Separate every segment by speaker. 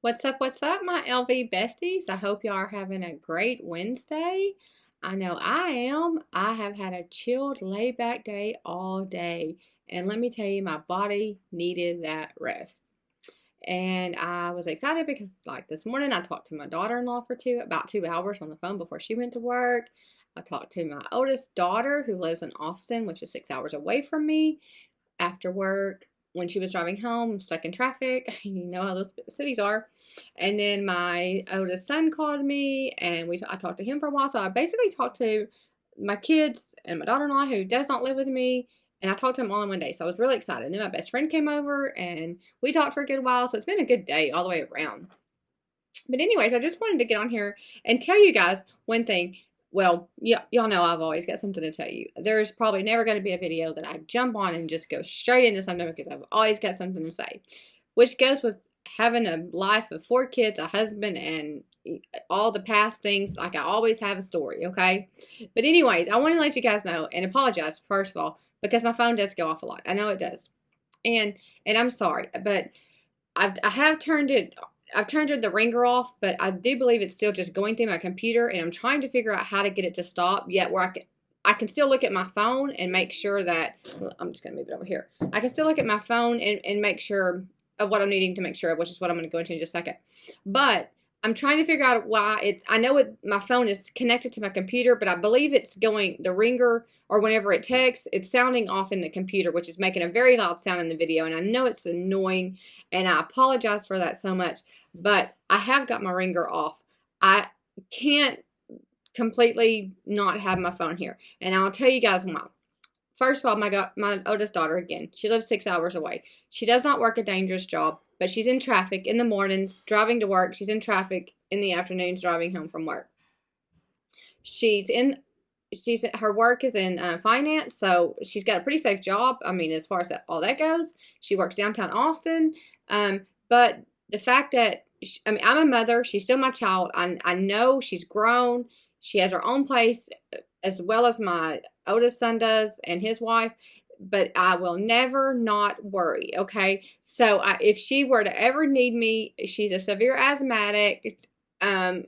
Speaker 1: What's up, my LV besties? I hope y'all are having a great Wednesday. I know I am. I have had a chilled, laid back day all day. And let me tell you, my body needed that rest. And I was excited because, like, this morning I talked to my daughter in law for about 2 hours on the phone before she went to work. I talked to my oldest daughter who lives in Austin, which is 6 hours away from me, after work when she was driving home, stuck in traffic. You know how those cities are. And then my oldest son called me, and I talked to him for a while. So I basically talked to my kids and my daughter-in-law, who does not live with me, and I talked to them all in one day. So I was really excited. And then my best friend came over, and we talked for a good while. So it's been a good day all the way around. But anyways, I just wanted to get on here and tell you guys one thing. Well, yeah, y'all know I've always got something to tell you. There's probably never going to be a video that I jump on and just go straight into something because I've always got something to say, which goes with having a life of 4 kids, a husband, and all the past things. Like, I always have a story, okay? But anyways, I want to let you guys know and apologize, first of all, because my phone does go off a lot. I know it does. And I'm sorry, but I have turned it. I've turned the ringer off, but I do believe it's still just going through my computer, and I'm trying to figure out how to get it to stop. Yet where I can still look at my phone and make sure that, well, I'm just gonna move it over here. I can still look at my phone and make sure of what I'm needing to make sure of, which is what I'm going to go into in just a second. But I'm trying to figure out why it's. I know my phone is connected to my computer, but I believe it's going the ringer, or whenever it texts, it's sounding off in the computer, which is making a very loud sound in the video. And I know it's annoying, and I apologize for that so much. But I have got my ringer off. I can't completely not have my phone here, and I'll tell you guys why. First of all, my oldest daughter, again, she lives 6 hours away. She does not work a dangerous job, but she's in traffic in the mornings driving to work. She's in traffic in the afternoons driving home from work. Her work is in finance, so she's got a pretty safe job. I mean, as far as all that goes, she works downtown Austin. But the fact that I'm a mother, she's still my child. I know she's grown. She has her own place, as well as my oldest son does and his wife, but I will never not worry, okay? So if she were to ever need me, she's a severe asthmatic.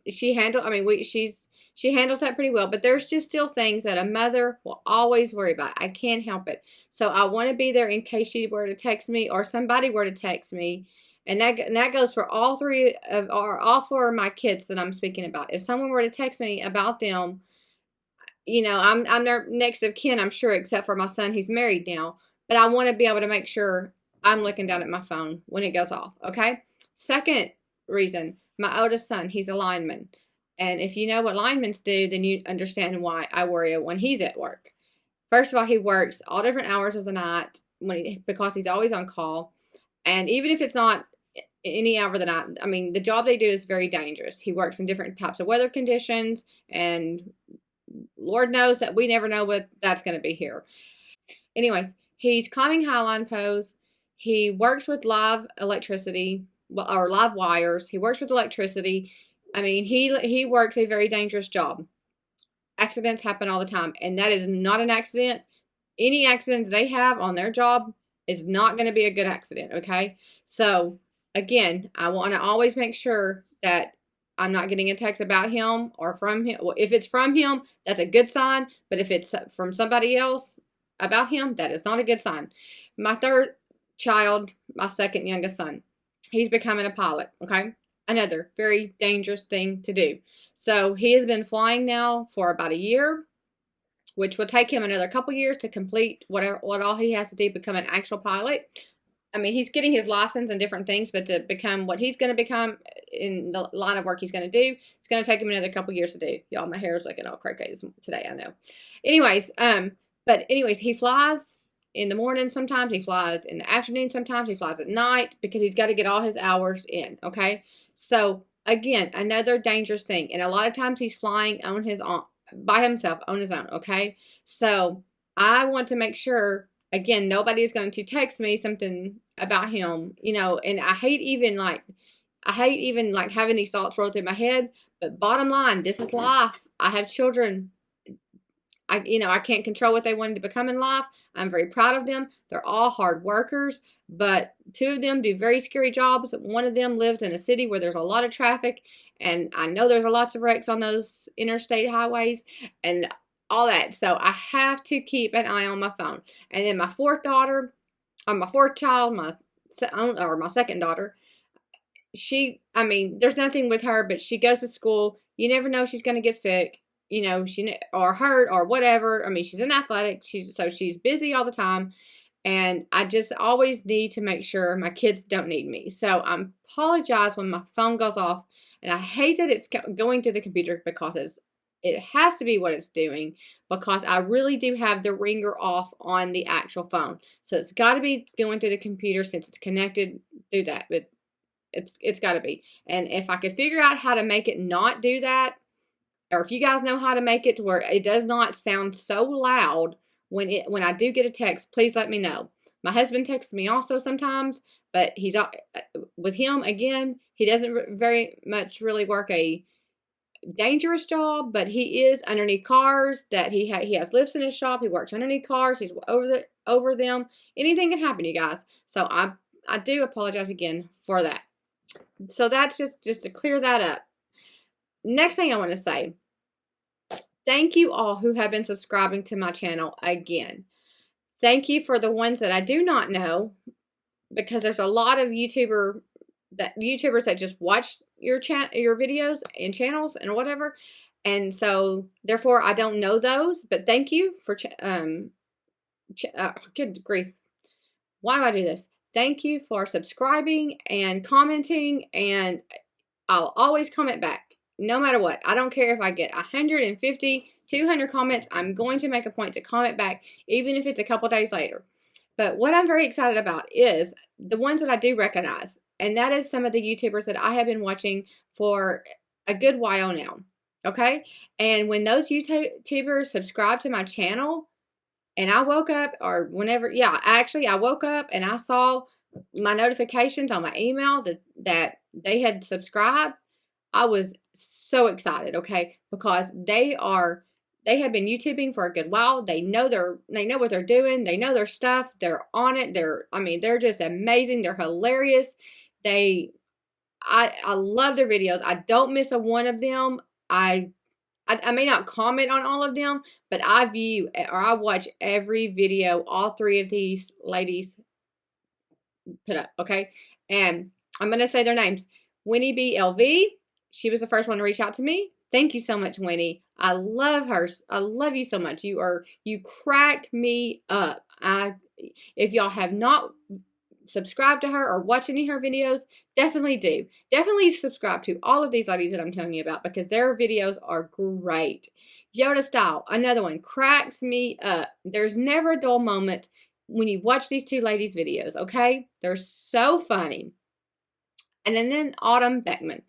Speaker 1: She handles that pretty well, but there's just still things that a mother will always worry about. I can't help it. So I want to be there in case she were to text me or somebody were to text me. And that goes for all 4 of my kids that I'm speaking about. If someone were to text me about them, I'm their next of kin, I'm sure, except for my son. He's married now. But I want to be able to make sure I'm looking down at my phone when it goes off, okay? Second reason, my oldest son, he's a lineman. And if you know what linemen do, then you understand why I worry when he's at work. First of all, he works all different hours of the night because he's always on call. And even if it's not any hour of the night, I mean, the job they do is very dangerous. He works in different types of weather conditions, and Lord knows that we never know what that's going to be here. Anyways, he's climbing highline poles. He works with live electricity, or live wires. He works with electricity. I mean, he works a very dangerous job. Accidents happen all the time, and that is not an accident. Any accidents they have on their job is not going to be a good accident, okay? So, again, I want to always make sure that I'm not getting a text about him or from him. Well, if it's from him, that's a good sign. But if it's from somebody else about him, that is not a good sign. My third child, my second youngest son, he's becoming a pilot, okay? Another very dangerous thing to do. So he has been flying now for about a year, which will take him another couple years to complete what all he has to do to become an actual pilot. I mean, he's getting his license and different things, but to become what he's going to become in the line of work he's going to do, it's going to take him another couple years to do. Y'all, my hair is looking all crooked today, I know. Anyways, he flies in the morning sometimes, he flies in the afternoon sometimes, he flies at night because he's got to get all his hours in, okay? So, again, another dangerous thing. And a lot of times he's flying by himself, on his own, okay? So, I want to make sure, again, nobody is going to text me something about him, and I hate even having these thoughts roll through my head, but bottom line, this is life. I have children. I can't control what they wanted to become in life. I'm very proud of them. They're all hard workers, but two of them do very scary jobs. One of them lives in a city where there's a lot of traffic, and I know there's lots of wrecks on those interstate highways and all that. So I have to keep an eye on my phone. And then my fourth daughter, or my fourth child, my second daughter, there's nothing with her, but she goes to school. You never know, she's going to get sick, or hurt or whatever. She's in athletics. She's busy all the time. And I just always need to make sure my kids don't need me. So I apologize when my phone goes off. And I hate that it's going to the computer because it has to be what it's doing, because I really do have the ringer off on the actual phone. So it's got to be going to the computer since it's connected through that. But it's got to be. And if I could figure out how to make it not do that, or if you guys know how to make it to where it does not sound so loud when I do get a text, please let me know. My husband texts me also sometimes, but he's with him again. He doesn't very much really work a dangerous job, but he is underneath cars. That he has lifts in his shop. He works underneath cars. He's over them. Anything can happen, you guys. So I do apologize again for that. So that's just to clear that up. Next thing I want to say, thank you all who have been subscribing to my channel again. Thank you for the ones that I do not know, because there's a lot of YouTubers that just watch your videos and channels and whatever, and so therefore I don't know those. But thank you for good grief, why do I do this? Thank you for subscribing and commenting, and I'll always comment back. No matter what. I don't care if I get 150, 200 comments. I'm going to make a point to comment back, even if it's a couple days later. But what I'm very excited about is the ones that I do recognize. And that is some of the YouTubers that I have been watching for a good while now. Okay? And when those YouTubers subscribe to my channel, and I woke up, or whenever, I woke up and I saw my notifications on my email that they had subscribed, I was so excited, okay, because they have been YouTubing for a good while. They know what they're doing. They know their stuff. They're on it. They're just amazing. They're hilarious. I love their videos. I don't miss a one of them. I may not comment on all of them, but I watch every video all three of these ladies put up, okay? And I'm going to say their names. Winnie B. LV. She was the first one to reach out to me. Thank you so much, Winnie. I love her. I love you so much. You crack me up. If y'all have not subscribed to her or watch any of her videos, definitely do. Definitely subscribe to all of these ladies that I'm telling you about, because their videos are great. Yoda Style, another one, cracks me up. There's never a dull moment when you watch these two ladies' videos, okay? They're so funny. And then Autumn Beckman.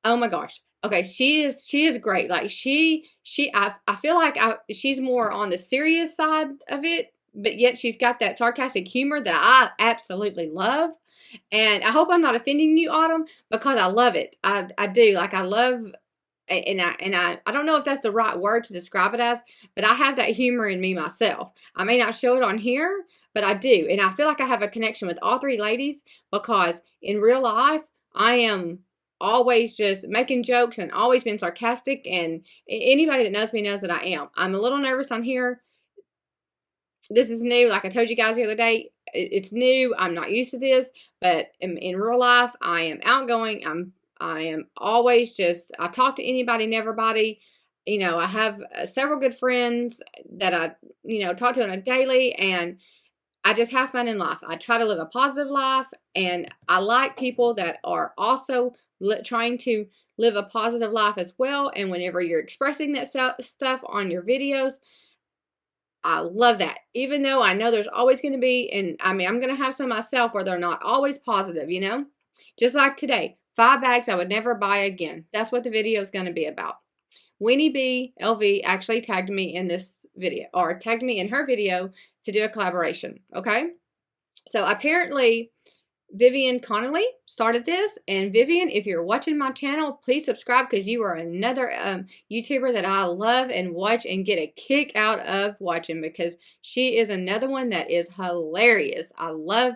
Speaker 1: Oh my gosh. Okay, she is great. Like I feel like she's more on the serious side of it, but yet she's got that sarcastic humor that I absolutely love. And I hope I'm not offending you, Autumn, because I love it. I do. Like, I love, and I don't know if that's the right word to describe it as, but I have that humor in me myself. I may not show it on here, but I do. And I feel like I have a connection with all three ladies, because in real life, I am always just making jokes and always been sarcastic, and anybody that knows me knows that I am. I'm a little nervous on here. This is new. Like I told you guys the other day, it's new. I'm not used to this, but in real life, I am outgoing. I am always I talk to anybody and everybody. I have several good friends that I, talk to on a daily, and I just have fun in life. I try to live a positive life, and I like people that are also trying to live a positive life as well. And whenever you're expressing that stuff on your videos, I love that. Even though I know there's always going to be, and I'm going to have some myself where they're not always positive, Just like today, 5 bags I would never buy again. That's what the video is going to be about. Winnie B. LV actually tagged me in this video, or tagged me in her video to do a collaboration, okay? So apparently Vivian Connolly started this, and Vivian, if you're watching my channel, please subscribe because you are another YouTuber that I love and watch and get a kick out of watching, because she is another one that is hilarious. I love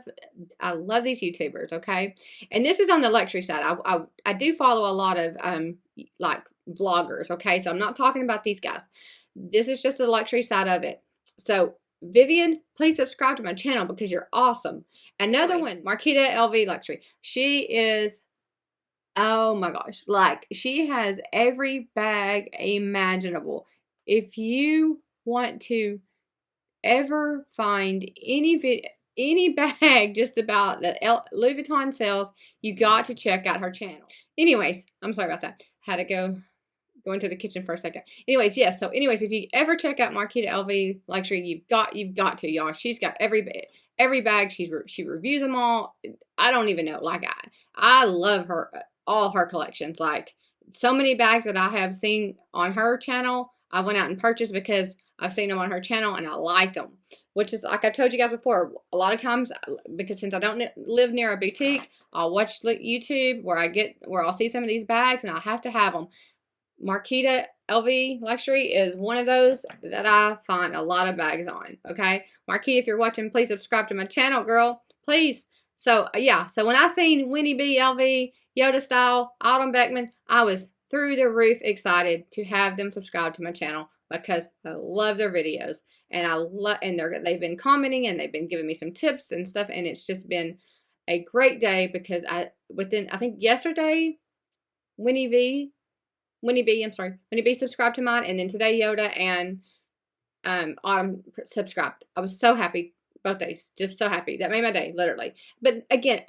Speaker 1: these YouTubers, okay? And this is on the luxury side. I do follow a lot of like vloggers, okay? So I'm not talking about these guys. This is just the luxury side of it. So Vivian, please subscribe to my channel because you're awesome. Another one, Marquita LV Luxury. She is, oh my gosh, like she has every bag imaginable. If you want to ever find any bag just about that Louis Vuitton sells, you got to check out her channel. Anyways, I'm sorry about that. Had to go into the kitchen for a second. Anyways, yes. So, anyways, if you ever check out Marquita LV Luxury, you've got to, y'all. She's got every bag. She reviews them all. I don't even know. Like I love her, all her collections. Like so many bags that I have seen on her channel, I went out and purchased because I've seen them on her channel and I liked them. Which is, like I've told you guys before, a lot of times, because since I don't live near a boutique, I'll watch YouTube where I'll see some of these bags and I have to have them. Marquita LV Luxury is one of those that I find a lot of bags on, okay? Marquita, if you're watching, please subscribe to my channel, girl. Please. So, yeah. So, when I seen Winnie B LV, Yoda Style, Autumn Beckman, I was through the roof excited to have them subscribe to my channel because I love their videos. And they've been commenting and they've been giving me some tips and stuff. And it's just been a great day because I think yesterday, Winnie B subscribed to mine, and then today Yoda and Autumn subscribed. I was so happy both days, just so happy. That made my day, literally. But again,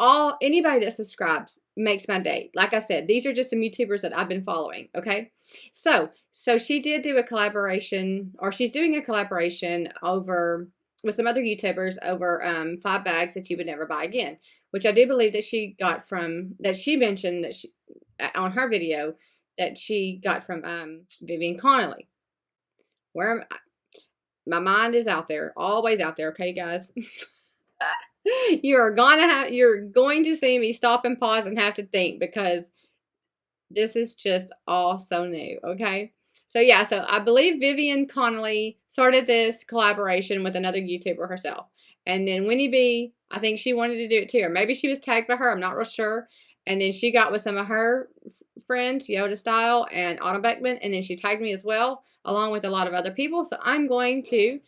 Speaker 1: anybody that subscribes makes my day. Like I said, these are just some YouTubers that I've been following, okay? So she did do a collaboration, or she's doing a collaboration with some other YouTubers over 5 bags that you would never buy again, which I do believe that she mentioned that she on her video that she got from Vivian Connolly. My mind is out there, always out there, okay, guys? You're going to see me stop and pause and have to think because this is just all so new, okay? So yeah, so I believe Vivian Connolly started this collaboration with another YouTuber herself. And then Winnie B, I think she wanted to do it too, or maybe she was tagged by her, I'm not real sure. And then she got with some of her friends, Yoda Style and Autumn Beckman, and then she tagged me as well, along with a lot of other people. So I'm going to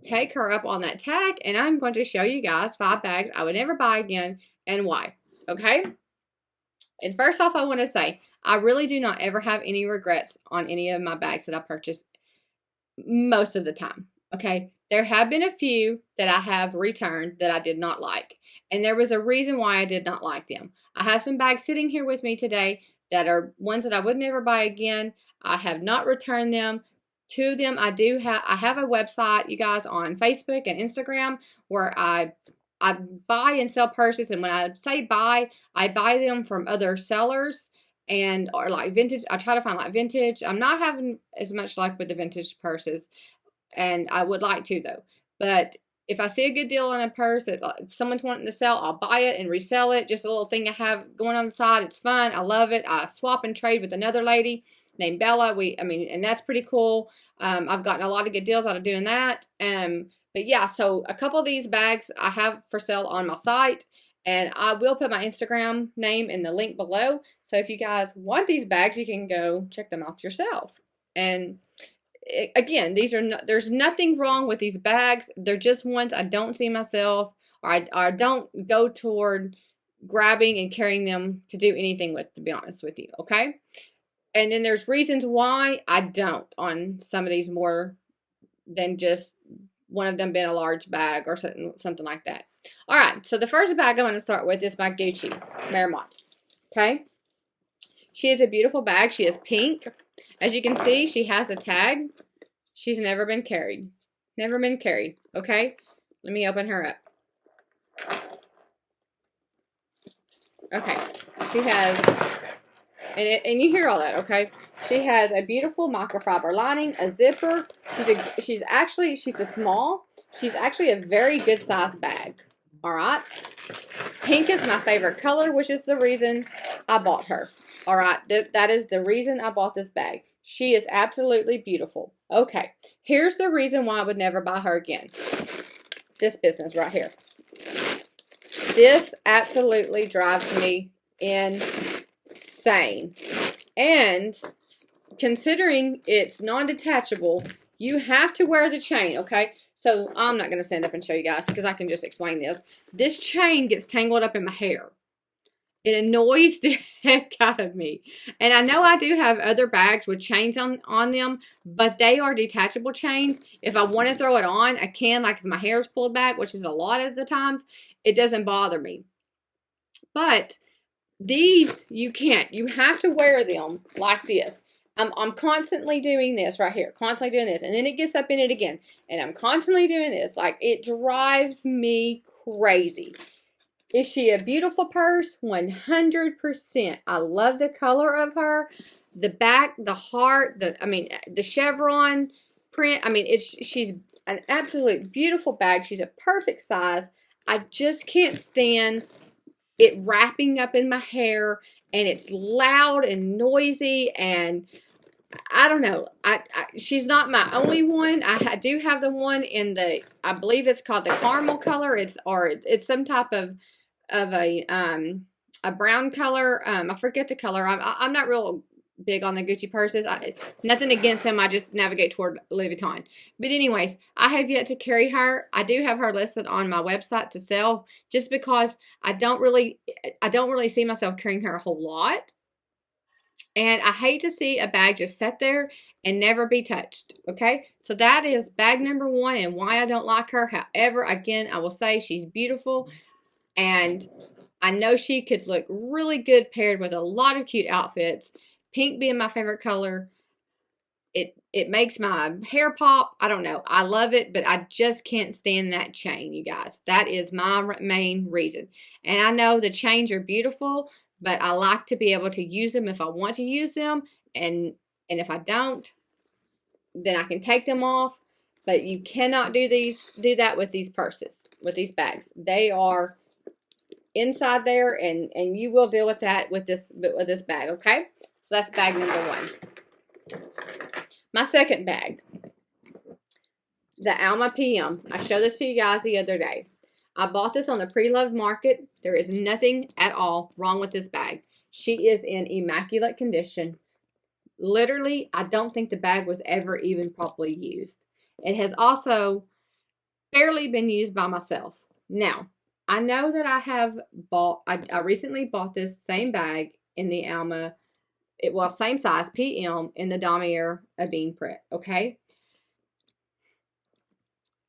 Speaker 1: take her up on that tag, and I'm going to show you guys 5 bags I would never buy again and why, okay? And first off, I want to say, I really do not ever have any regrets on any of my bags that I purchased most of the time, okay? There have been a few that I have returned that I did not like, and there was a reason why I did not like them. I have some bags sitting here with me today that are ones that I would never buy again. I have not returned them. 2 of them I have a website, you guys, on Facebook and Instagram where I buy and sell purses, and when I say buy, I buy them from other sellers or like vintage. I try to find like vintage. I'm not having as much luck with the vintage purses, and I would like to though. But if I see a good deal on a purse that someone's wanting to sell, I'll buy it and resell it. Just a little thing I have going on the side. It's fun. I love it. I swap and trade with another lady named Bella. And that's pretty cool. I've gotten a lot of good deals out of doing that. But yeah, so a couple of these bags I have for sale on my site, and I will put my Instagram name in the link below. So if you guys want these bags, you can go check them out yourself. And again, there's nothing wrong with these bags. They're just ones I don't see myself, or I don't go toward grabbing and carrying them to do anything with, to be honest with you, okay? And then there's reasons why I don't on some of these, more than just one of them being a large bag or something like that. All right, so the first bag I'm going to start with is by Gucci Marmont, okay? She is a beautiful bag. She is pink. As you can see, she has a tag. She's never been carried. Never been carried, okay? Let me open her up. Okay, she has, and you hear all that, okay? She has a beautiful microfiber lining, a zipper. She's actually a very good size bag, all right? Pink is my favorite color, which is the reason I bought her. All right, that is the reason I bought this bag. She is absolutely beautiful. Okay, here's the reason why I would never buy her again. This business right here. This absolutely drives me insane. And considering it's non-detachable, you have to wear the chain, okay? So I'm not going to stand up and show you guys because I can just explain this. This chain gets tangled up in my hair. It annoys the heck out of me. And I know I do have other bags with chains on them, but they are detachable chains. If I want to throw it on, I can. Like if my hair is pulled back, which is a lot of the times, it doesn't bother me. But these, you can't. You have to wear them like this. I'm constantly doing this right here. Constantly doing this. And then it gets up in it again. And I'm constantly doing this. Like, it drives me crazy. Is she a beautiful purse? 100%. I love the color of her. The back, the heart, the chevron print. I mean, she's an absolute beautiful bag. She's a perfect size. I just can't stand it wrapping up in my hair, and it's loud and noisy, and I don't know. She's not my only one. I do have the one in the, I believe it's called the caramel color. It's some type of a brown color. I forget the color. I'm not real big on the Gucci purses. Nothing against them. I just navigate toward Louis Vuitton. But anyways, I have yet to carry her. I do have her listed on my website to sell, just because I don't really see myself carrying her a whole lot. And I hate to see a bag just sit there and never be touched. Okay, so that is bag number one and why I don't like her. However, again, I will say she's beautiful, and I know she could look really good paired with a lot of cute outfits. Pink being my favorite color, it makes my hair pop. I don't know. I love it, but I just can't stand that chain, you guys. That is my main reason. And I know the chains are beautiful, but I like to be able to use them if I want to use them. And if I don't, then I can take them off. But you cannot do that with these purses, with these bags. They are inside there, and you will deal with that with this bag, okay? So that's bag number one. My second bag, the Alma PM. I showed this to you guys the other day. I bought this on the pre-loved market. There is nothing at all wrong with this bag. She is in immaculate condition. Literally, I don't think the bag was ever even properly used. It has also barely been used by myself. Now, I know that I recently bought this same bag in the Alma, same size, PM, in the damier bean print, okay?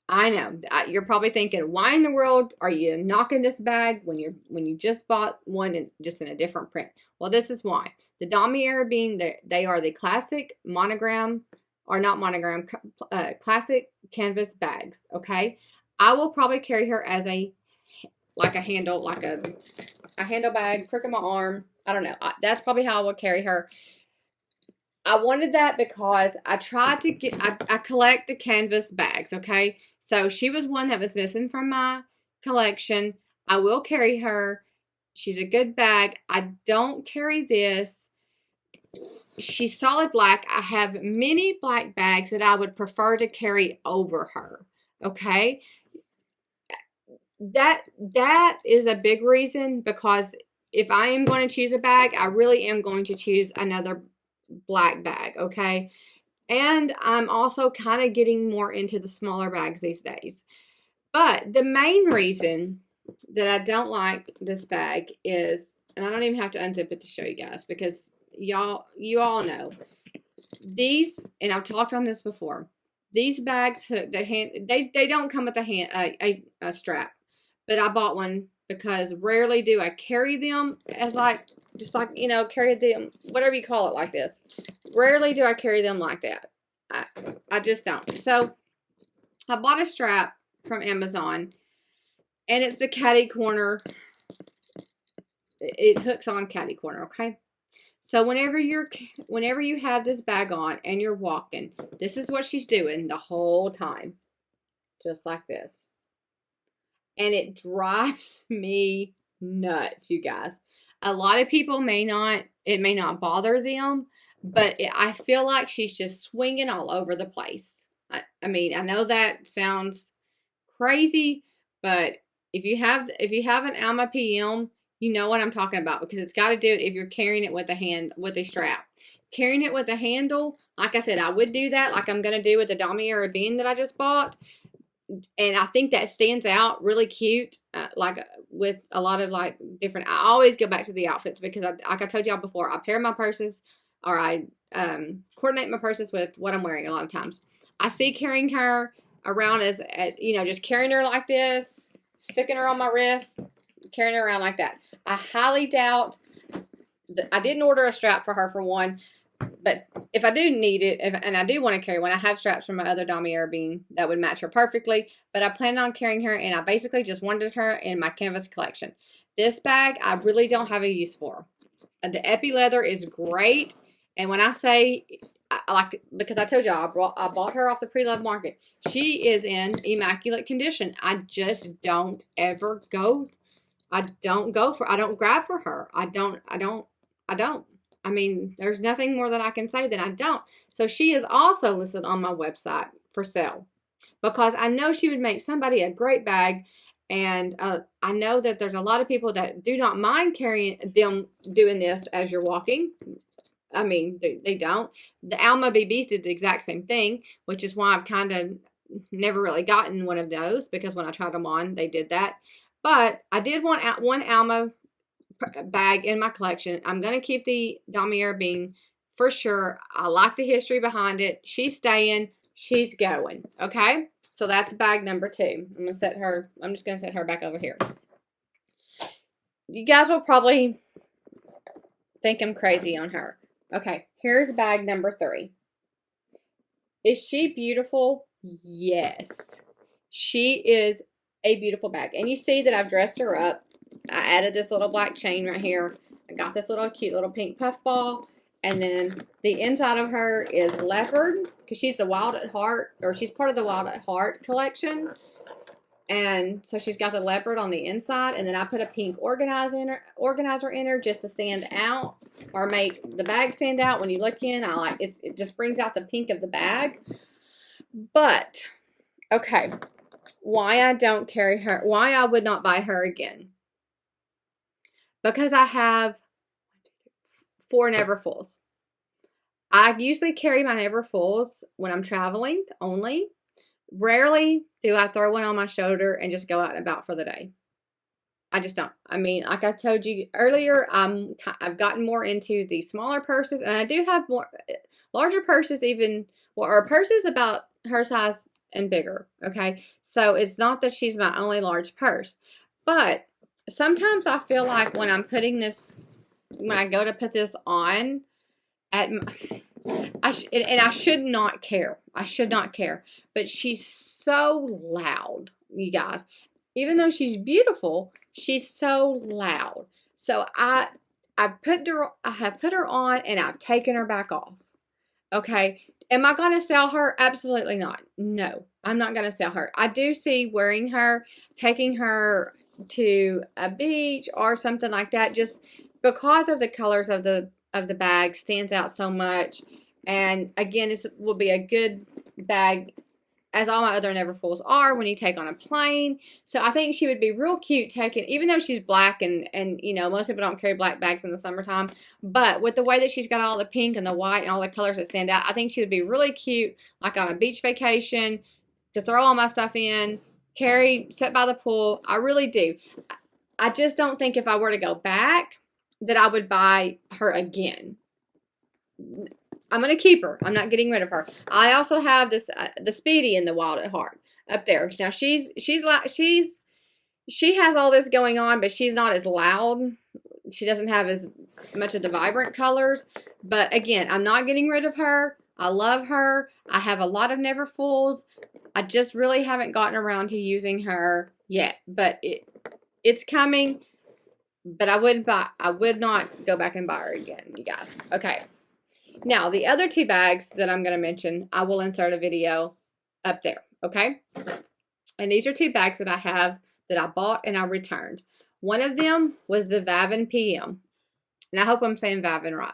Speaker 1: I know. You're probably thinking, why in the world are you knocking this bag when you just bought one just in a different print? Well, this is why. The damier bean, they are the classic monogram, or not monogram, classic canvas bags, okay? I will probably carry her as a handle bag, crook in my arm. I don't know. That's probably how I will carry her. I wanted that because I tried to I collect the canvas bags, okay? So she was one that was missing from my collection. I will carry her. She's a good bag. I don't carry this. She's solid black. I have many black bags that I would prefer to carry over her, okay? That is a big reason, because if I am going to choose a bag, I really am going to choose another black bag, okay? And I'm also kind of getting more into the smaller bags these days. But the main reason that I don't like this bag is, and I don't even have to unzip it to show you guys, because you all know these, and I've talked on this before, these bags they don't come with a strap, but I bought one because rarely do I carry them as carry them, whatever you call it, like this. Rarely do I carry them like that. I just don't. So I bought a strap from Amazon, and it's a caddy corner. It hooks on caddy corner, okay? So whenever you have this bag on and you're walking, this is what she's doing the whole time. Just like this. And it drives me nuts, you guys. A lot of people it may not bother them, but I feel like she's just swinging all over the place. I mean, I know that sounds crazy, but if you have an Alma PM, you know what I'm talking about, because it's got to do it if you're carrying it with a strap. Carrying it with a handle, like I said, I would do that, like I'm gonna do with the damier bean that I just bought, and I think that stands out really cute, like with a lot of like different. I always go back to the outfits because, like I told y'all before, I pair my purses, or I coordinate my purses with what I'm wearing a lot of times. I see carrying her around as you know, just carrying her like this, sticking her on my wrist, carrying her around like that. I highly doubt. I didn't order a strap for her, for one, but if I do need it, and I do want to carry one, I have straps from my other damier bean that would match her perfectly, but I plan on carrying her, and I basically just wanted her in my canvas collection. This bag, I really don't have a use for. The epi leather is great, and when I say, because I told y'all, I bought her off the pre-loved market. She is in immaculate condition. I just don't ever go. I don't grab for her. I don't. I mean, there's nothing more that I can say than I don't. So she is also listed on my website for sale, because I know she would make somebody a great bag. And I know that there's a lot of people that do not mind carrying them doing this as you're walking. I mean, they don't. The Alma BBs did the exact same thing, which is why I've kind of never really gotten one of those, because when I tried them on, they did that. But I did want one Alma bag in my collection. I'm going to keep the damier bean for sure. I like the history behind it. She's staying. She's going. Okay? So that's bag number 2. I'm just going to set her back over here. You guys will probably think I'm crazy on her. Okay, here's bag number 3. Is she beautiful? Yes. She is a beautiful bag. And you see that I've dressed her up. I added this little black chain right here. I got this little cute little pink puff ball. And then the inside of her is leopard, because she's the Wild at Heart, or she's part of the Wild at Heart collection. And so she's got the leopard on the inside, and then I put a pink organizer in her just to stand out, or make the bag stand out when you look in. It just brings out the pink of the bag. But okay, why I don't carry her, why I would not buy her again? Because I have 4 Neverfulls. I usually carry my Neverfulls when I'm traveling only. Rarely do I throw one on my shoulder and just go out and about for the day. I just don't. I mean, like I told you earlier, I've gotten more into the smaller purses, and I do have more larger purses, even, or purses about her size and bigger. Okay, so it's not that she's my only large purse, but sometimes I feel like when I'm putting this, when I go to put this on, and I should not care. I should not care. But she's so loud, you guys. Even though she's beautiful, she's so loud. So I have put her on, and I've taken her back off. Okay. Am I going to sell her? Absolutely not. No, I'm not going to sell her. I do see wearing her, taking her to a beach or something like that, just because of the colors of the bag stands out so much. And again, this will be a good bag, as all my other Neverfulls are, when you take on a plane. So I think she would be real cute taking, even though she's black, and you know, most people don't carry black bags in the summertime, but with the way that she's got all the pink and the white and all the colors that stand out, I think she would be really cute, like on a beach vacation, to throw all my stuff in, carry, sit by the pool. I really do. I just don't think if I were to go back that I would buy her again. I'm going to keep her. I'm not getting rid of her. I also have this the Speedy in the Wild at Heart up there. Now she has all this going on, but she's not as loud. She doesn't have as much of the vibrant colors. But again, I'm not getting rid of her. I love her. I have a lot of Neverfulls. I just really haven't gotten around to using her yet. But it's coming. But I would not go back and buy her again, you guys. Okay. Now, the other 2 bags that I'm going to mention, I will insert a video up there, okay? And these are 2 bags that I have that I bought and I returned. One of them was the Alma PM. And I hope I'm saying Vavin right.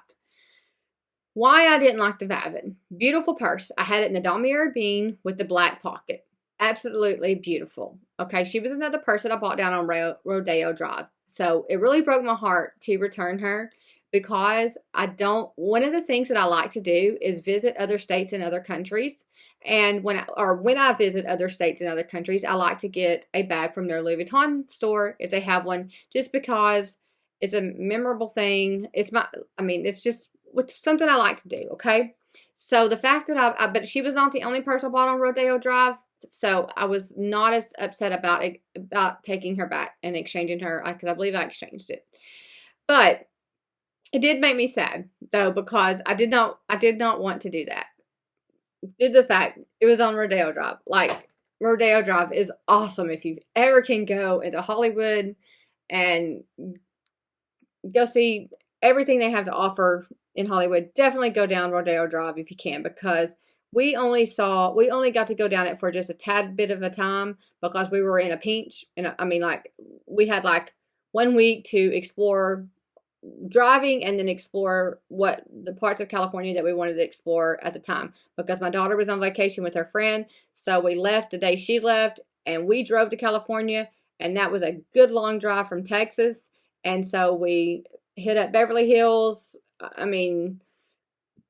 Speaker 1: Why I didn't like the Vavin. Beautiful purse. I had it in the damier bean with the black pocket. Absolutely beautiful. Okay, she was another purse that I bought down on Rodeo Drive. So it really broke my heart to return her because one of the things that I like to do is visit other states and other countries. And when I visit other states and other countries, I like to get a bag from their Louis Vuitton store if they have one, just because it's a memorable thing. It's just something I like to do, okay? So the fact that but she was not the only purse I bought on Rodeo Drive, so I was not as upset about taking her back and exchanging her, because I believe I exchanged it. But it did make me sad, though, because I did not want to do that. Due to the fact it was on Rodeo Drive. Like, Rodeo Drive is awesome if you ever can go into Hollywood and go see everything they have to offer in Hollywood. Definitely go down Rodeo Drive if you can, because we only got to go down it for just a tad bit of a time because we were in a pinch. And we had like 1 week to explore driving and then explore what the parts of California that we wanted to explore at the time, because my daughter was on vacation with her friend. So we left the day she left and we drove to California, and that was a good long drive from Texas. And so we hit up Beverly Hills.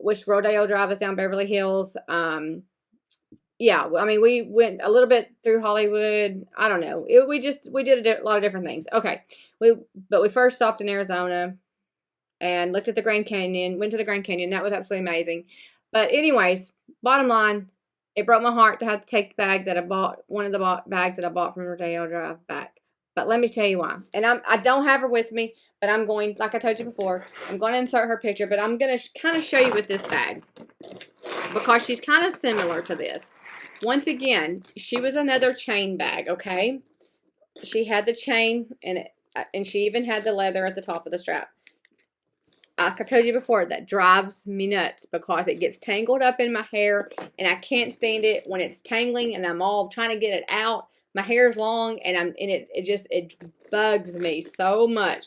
Speaker 1: Which Rodeo Drive is down Beverly Hills. We went a little bit through Hollywood. I don't know. We did a lot of different things. Okay. But we first stopped in Arizona and looked at the Grand Canyon, went to the Grand Canyon. That was absolutely amazing. But anyways, bottom line, it broke my heart to have to take the bag that I bought, one of the bags that I bought from Rodeo Drive back. But let me tell you why. And I don't have her with me, but I'm going, like I told you before, I'm going to insert her picture, but I'm going to kind of show you with this bag, because she's kind of similar to this. Once again, she was another chain bag, okay? She had the chain in it, and she even had the leather at the top of the strap. Like I told you before, that drives me nuts because it gets tangled up in my hair, and I can't stand it when it's tangling and I'm all trying to get it out. My hair is long, and it bugs me so much.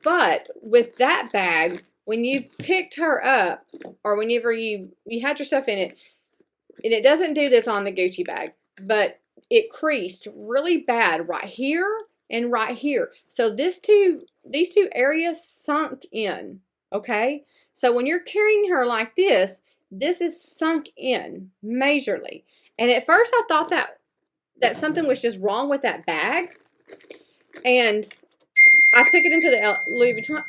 Speaker 1: But with that bag, when you picked her up, or whenever you had your stuff in it, and it doesn't do this on the Gucci bag, but it creased really bad right here and right here. So these two areas sunk in, okay? So when you're carrying her like this is sunk in majorly. And at first I thought that something was just wrong with that bag. And I took it into the Louis Vuitton.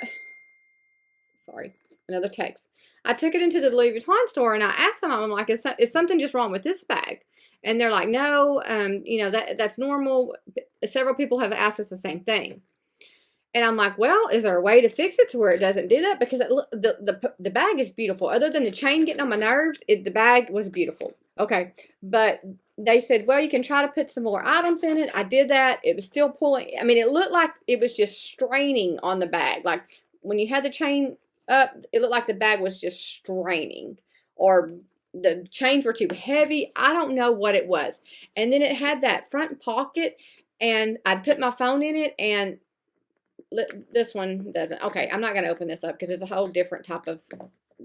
Speaker 1: Sorry, another text. I took it into the Louis Vuitton store and I asked them, I'm like, is something just wrong with this bag? And they're like, no, that's normal. Several people have asked us the same thing. And I'm like, well, is there a way to fix it to where it doesn't do that? Because the bag is beautiful. Other than the chain getting on my nerves, the bag was beautiful. Okay, but they said, well, you can try to put some more items in it. I did that. It was still pulling. It looked like it was just straining on the bag. Like when you had the chain up, it looked like the bag was just straining, or the chains were too heavy. I don't know what it was. And then it had that front pocket, and I'd put my phone in it, and this one doesn't. Okay, I'm not going to open this up because it's a whole different type of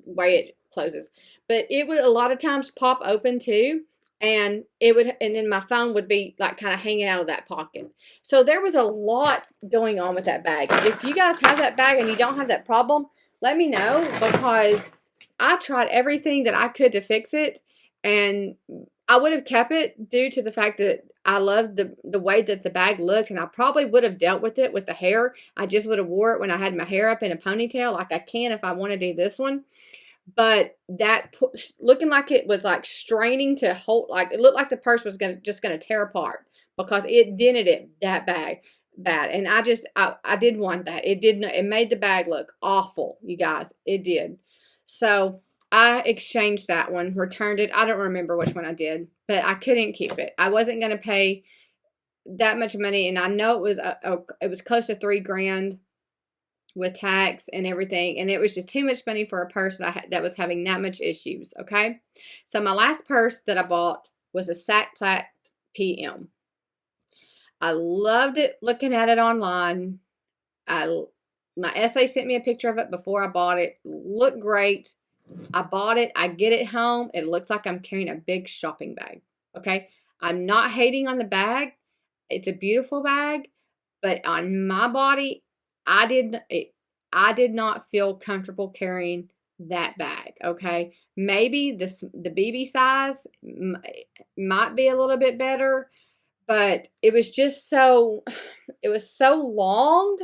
Speaker 1: way it closes. But it would a lot of times pop open too, and then my phone would be like kind of hanging out of that pocket. So there was a lot going on with that bag. If you guys have that bag and you don't have that problem, let me know, because I tried everything that I could to fix it, and I would have kept it due to the fact that I loved the way that the bag looked, and I probably would have dealt with it with the hair. I just would have wore it when I had my hair up in a ponytail, like I can if I want to do this one. But that looking like it was like straining to hold, like it looked like the purse was just gonna tear apart because it dented it that bad. And I did want that. It made the bag look awful, you guys. It did. So I exchanged that one, returned it. I don't remember which one I did, but I couldn't keep it. I wasn't going to pay that much money, and I know it was close to $3,000 with tax and everything, and it was just too much money for a purse that was having that much issues. Okay, so my last purse that I bought was a Sack Plat PM. I loved it looking at it online. My essay sent me a picture of it before I bought it. Looked great. I bought it. I get it home. It looks like I'm carrying a big shopping bag. Okay. I'm not hating on the bag. It's a beautiful bag, but on my body, I did not feel comfortable carrying that bag. Okay. Maybe the BB size might be a little bit better, but it was just it was so long,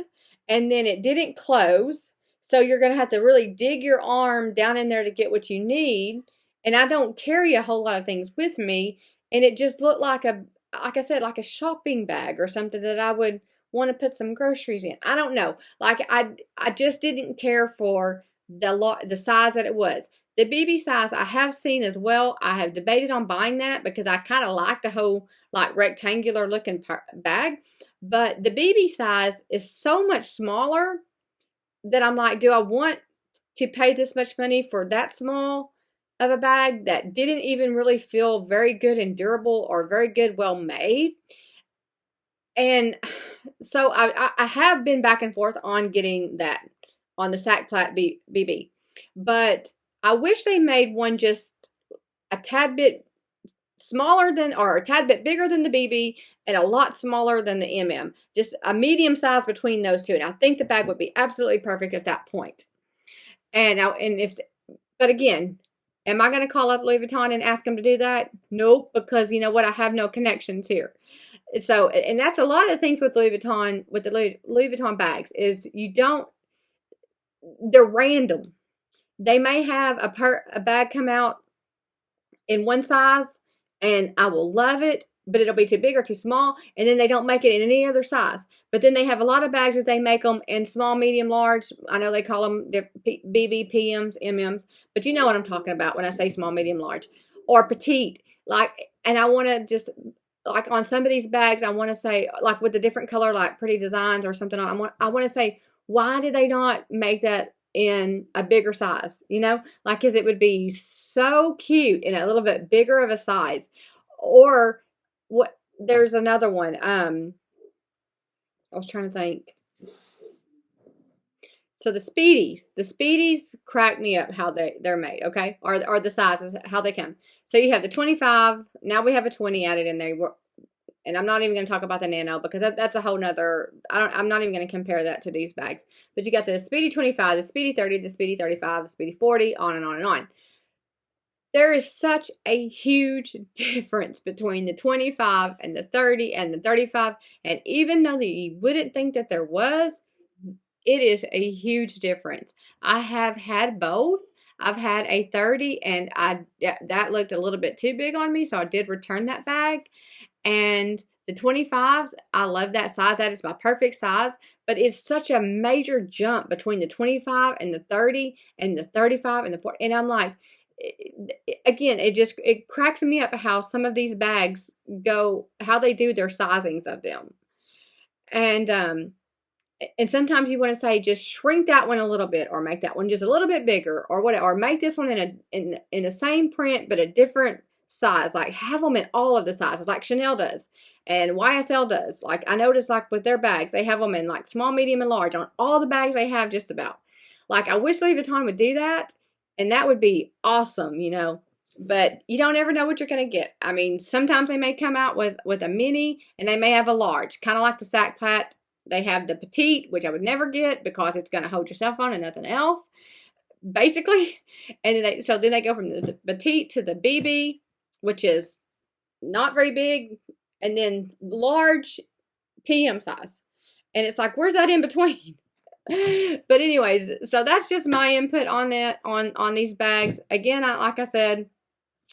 Speaker 1: and then it didn't close. So you're going to have to really dig your arm down in there to get what you need. And I don't carry a whole lot of things with me. And it just looked like like I said, like a shopping bag or something that I would want to put some groceries in. I don't know. Like I just didn't care for the size that it was. The BB size I have seen as well. I have debated on buying that because I kind of like the whole like rectangular looking bag. But the BB size is so much smaller that I'm like, do I want to pay this much money for that small of a bag that didn't even really feel very good and durable or very good, well made? And so I have been back and forth on getting that on the Sack Plat BB, but I wish they made one just a tad bit smaller than, or a tad bit bigger than the BB and a lot smaller than the MM. Just a medium size between those two. And I think the bag would be absolutely perfect at that point. But again, am I going to call up Louis Vuitton and ask them to do that? Nope, because you know what? I have no connections here. So, and that's a lot of things with Louis Vuitton, with the Louis Vuitton bags, is they're random. They may have a bag come out in one size and I will love it, but it'll be too big or too small, and then they don't make it in any other size. But then they have a lot of bags that they make them in small, medium, large. I know they call them BB, PMs, MMs, but you know what I'm talking about when I say small, medium, large, or petite. And I want to just, like on some of these bags, I want to say, like with the different color, like pretty designs or something, I want to say, why did they not make that in a bigger size? You know, like, because it would be so cute in a little bit bigger of a size. Or what? There's another one. I was trying to think. So the Speedies crack me up how they're made, okay? Or the sizes, how they come. So you have the 25. Now we have a 20 added in there. And I'm not even going to talk about the Nano because that's a whole nother. I'm not even going to compare that to these bags. But you got the Speedy 25, the Speedy 30, the Speedy 35, the Speedy 40, on and on and on. There is such a huge difference between the 25 and the 30 and the 35. And even though you wouldn't think that there was, it is a huge difference. I have had both. I've had a 30 and that looked a little bit too big on me, so I did return that bag. And the 25s, I love that size. That is my perfect size. But it's such a major jump between the 25 and the 30 and the 35 and the 40. And I'm like, again, it cracks me up how some of these bags go, how they do their sizings of them. And sometimes you want to say, just shrink that one a little bit, or make that one just a little bit bigger, or whatever, or make this one in the same print but a different size. Like, have them in all of the sizes, like Chanel does and YSL does. Like, I noticed, like with their bags, they have them in like small, medium, and large on all the bags they have, just about. Like, I wish Louis Vuitton would do that, and that would be awesome, you know. But you don't ever know what you're going to get. I mean, sometimes they may come out with a mini, and they may have a large, kind of like the Sack Plat. They have the petite, which I would never get because it's going to hold your cell phone and nothing else, basically. And then they go from the petite to the BB, which is not very big, and then large PM size. And it's like, where's that in between? But anyways, so that's just my input on that, on these bags. Again, like I said,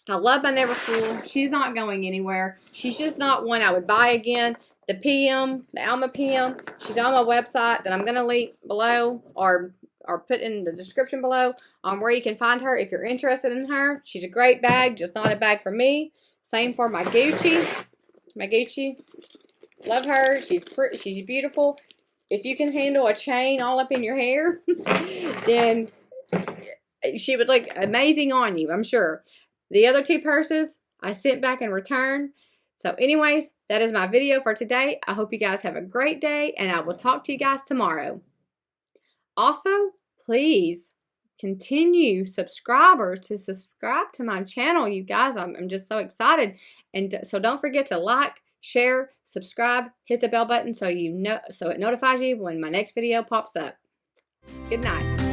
Speaker 1: I love my Neverfull. She's not going anywhere. She's just not one I would buy again. The PM, the Alma PM, she's on my website that I'm going to link below, or put in the description below on where you can find her if you're interested in her. She's a great bag, just not a bag for me. Same for my Gucci. My Gucci, love her. She's pretty, she's beautiful. If you can handle a chain all up in your hair, then she would look amazing on you, I'm sure. The other two purses I sent back in return. So anyways, that is my video for today. I hope you guys have a great day, and I will talk to you guys tomorrow. Also, please continue subscribers to subscribe to my channel, you guys. I'm just so excited. And so don't forget to like, share, subscribe, hit the bell button so it notifies you when my next video pops up. Good night.